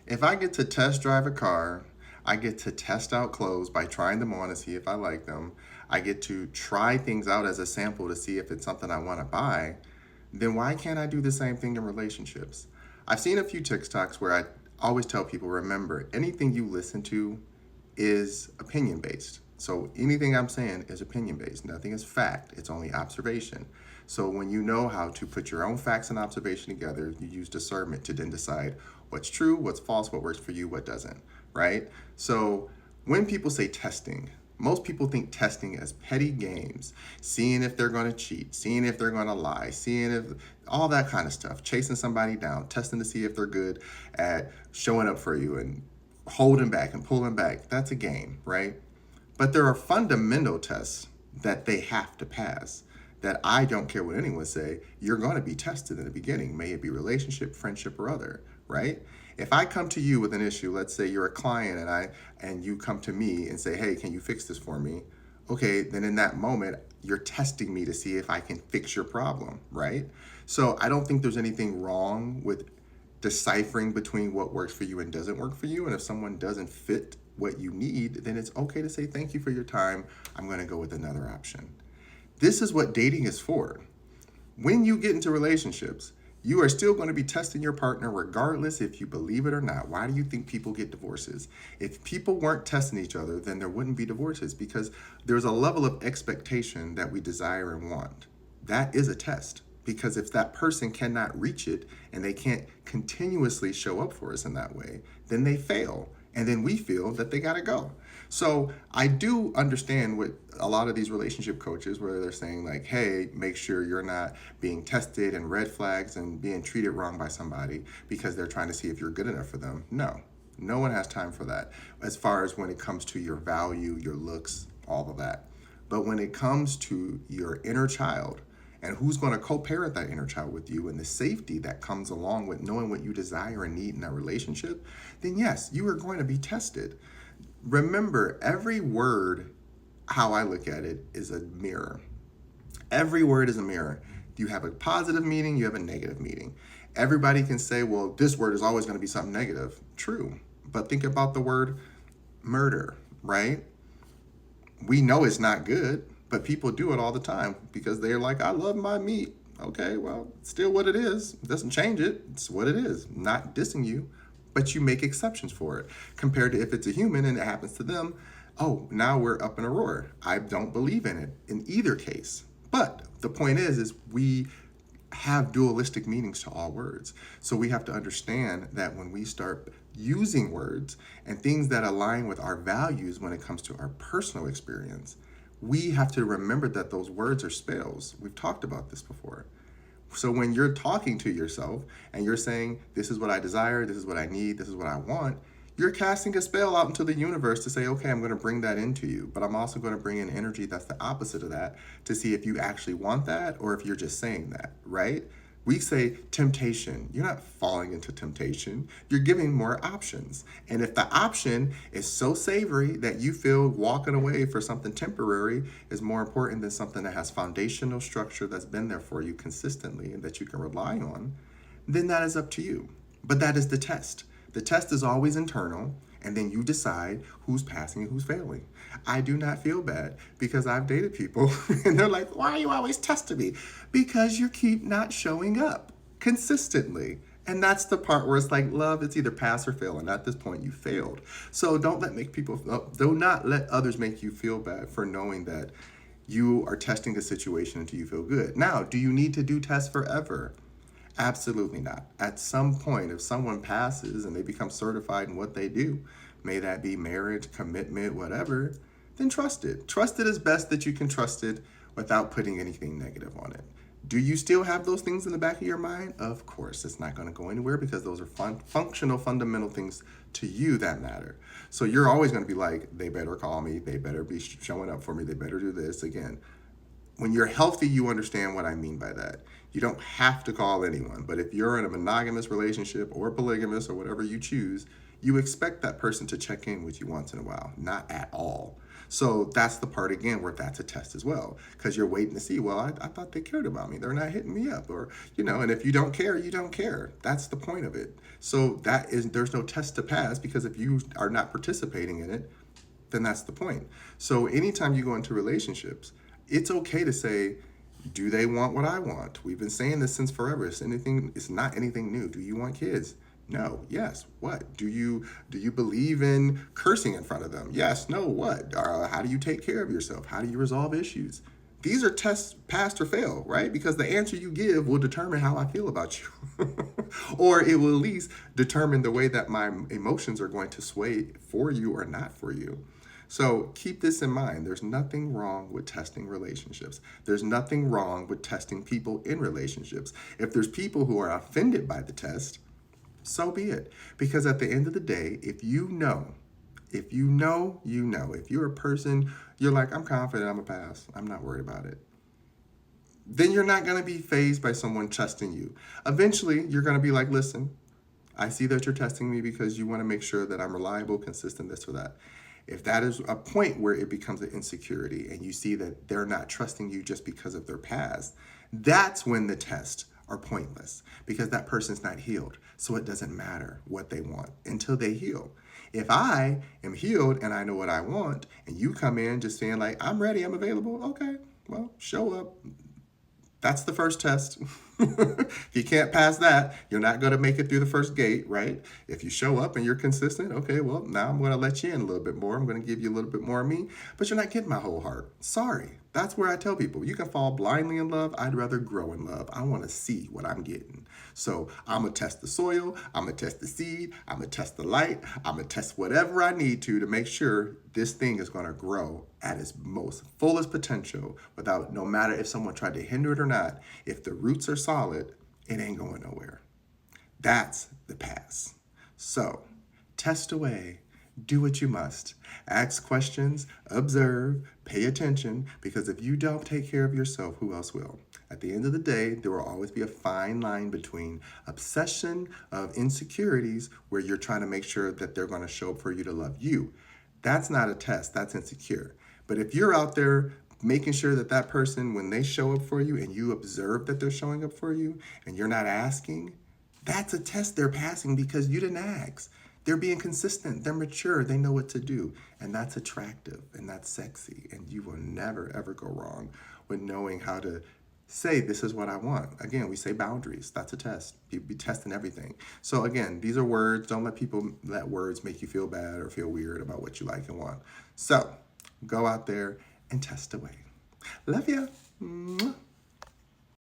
If I get to test drive a car, I get to test out clothes by trying them on to see if I like them. I get to try things out as a sample to see if it's something I want to buy. Then why can't I do the same thing in relationships? I've seen a few TikToks where I always tell people, remember, anything you listen to is opinion based. So anything I'm saying is opinion based. Nothing is fact. It's only observation. So when you know how to put your own facts and observation together, you use discernment to then decide what's true, what's false, what works for you, what doesn't, right? So when people say testing, most people think testing as petty games, seeing if they're going to cheat, seeing if they're going to lie, seeing if all that kind of stuff, chasing somebody down, testing to see if they're good at showing up for you and holding back and pulling back. That's a game, right? But there are fundamental tests that they have to pass that I don't care what anyone say, you're going to be tested in the beginning. May it be relationship, friendship, or other, right? If I come to you with an issue, let's say you're a client and you come to me and say, hey, can you fix this for me? Okay, then in that moment, you're testing me to see if I can fix your problem, right? So I don't think there's anything wrong with deciphering between what works for you and doesn't work for you. And if someone doesn't fit what you need, then it's okay to say, thank you for your time. I'm going to go with another option. This is what dating is for. When you get into relationships, you are still going to be testing your partner regardless if you believe it or not. Why do you think people get divorces? If people weren't testing each other, then there wouldn't be divorces because there's a level of expectation that we desire and want. That is a test because if that person cannot reach it and they can't continuously show up for us in that way, then they fail. And then we feel that they got to go. So I do understand what a lot of these relationship coaches, where they're saying like, hey, make sure you're not being tested and red flags and being treated wrong by somebody because they're trying to see if you're good enough for them. No, no one has time for that as far as when it comes to your value, your looks, all of that. But when it comes to your inner child, and who's going to co-parent that inner child with you and the safety that comes along with knowing what you desire and need in that relationship, then yes, you are going to be tested. Remember, every word, how I look at it, is a mirror. Every word is a mirror. You have a positive meaning, you have a negative meaning. Everybody can say, well, this word is always going to be something negative. True. But think about the word murder, right? We know it's not good, but people do it all the time because they're like, I love my meat. Okay, well, it's still what it is. It doesn't change it. It's what it is. I'm not dissing you, but you make exceptions for it. Compared to if it's a human and it happens to them, oh, now we're up in a roar. I don't believe in it in either case. But the point is we have dualistic meanings to all words. So we have to understand that when we start using words and things that align with our values when it comes to our personal experience, we have to remember that those words are spells. We've talked about this before. So when you're talking to yourself and you're saying, this is what I desire, this is what I need, this is what I want, you're casting a spell out into the universe to say, okay, I'm going to bring that into you, but I'm also going to bring in energy that's the opposite of that to see if you actually want that or if you're just saying that, right? We say temptation. You're not falling into temptation. You're giving more options. And if the option is so savory that you feel walking away for something temporary is more important than something that has foundational structure that's been there for you consistently and that you can rely on, then that is up to you. But that is the test. The test is always internal, and then you decide who's passing and who's failing. I do not feel bad because I've dated people and they're like, why are you always testing me? Because you keep not showing up consistently. And that's the part where it's like, love, it's either pass or fail. And at this point, you failed. So do not let others make you feel bad for knowing that you are testing the situation until you feel good. Now, do you need to do tests forever? Absolutely not. At some point, if someone passes and they become certified in what they do, may that be marriage, commitment, whatever, then trust it. Trust it as best that you can trust it without putting anything negative on it. Do you still have those things in the back of your mind? Of course, it's not going to go anywhere because those are functional, fundamental things to you that matter. So you're always going to be like, they better call me, they better be showing up for me, they better do this. Again, when you're healthy, you understand what I mean by that. You don't have to call anyone, but if you're in a monogamous relationship or polygamous or whatever you choose, you expect that person to check in with you once in a while, not at all. So that's the part again where that's a test as well, because you're waiting to see, well, I thought they cared about me. They're not hitting me up, or, and if you don't care, you don't care. That's the point of it. So there's no test to pass, because if you are not participating in it, then that's the point. So anytime you go into relationships, it's okay to say, do they want what I want? We've been saying this since forever. It's not anything new. Do you want kids? No. Yes. What? Do you believe in cursing in front of them? Yes. No. What? How do you take care of yourself? How do you resolve issues? These are tests, pass or fail, right? Because the answer you give will determine how I feel about you. Or it will at least determine the way that my emotions are going to sway for you or not for you. So keep this in mind. There's nothing wrong with testing relationships. There's nothing wrong with testing people in relationships. If there's people who are offended by the test, so be it. Because at the end of the day, if you know, you know. If you're a person, you're like, I'm confident, I'm a pass, I'm not worried about it, then you're not going to be fazed by someone testing you. Eventually, you're going to be like, listen, I see that you're testing me because you want to make sure that I'm reliable, consistent, this or that. If that is a point where it becomes an insecurity and you see that they're not trusting you just because of their past, that's when the tests are pointless, because that person's not healed. So it doesn't matter what they want until they heal. If I am healed and I know what I want, and you come in just saying like, I'm ready, I'm available, okay, well, show up. That's the first test. If you can't pass that, you're not going to make it through the first gate, right? If you show up and you're consistent, okay, well, now I'm going to let you in a little bit more. I'm going to give you a little bit more of me, but you're not getting my whole heart. Sorry. That's where I tell people, you can fall blindly in love. I'd rather grow in love. I want to see what I'm getting. So I'm going to test the soil. I'm going to test the seed. I'm going to test the light. I'm going to test whatever I need to make sure this thing is going to grow at its most fullest potential without, no matter if someone tried to hinder it or not, if the roots are solid, it ain't going nowhere. That's the pass. So test away. Do what you must. Ask questions, observe, pay attention, because if you don't take care of yourself, who else will? At the end of the day, there will always be a fine line between obsession of insecurities, where you're trying to make sure that they're going to show up for you to love you. That's not a test, that's insecure. But if you're out there making sure that that person, when they show up for you and you observe that they're showing up for you and you're not asking, that's a test they're passing because you didn't ask. They're being consistent, they're mature, they know what to do. And that's attractive and that's sexy. And you will never, ever go wrong with knowing how to say, this is what I want. Again, we say boundaries. That's a test. You be testing everything. So again, these are words. Don't let words make you feel bad or feel weird about what you like and want. So go out there and test away. Love ya. Mwah.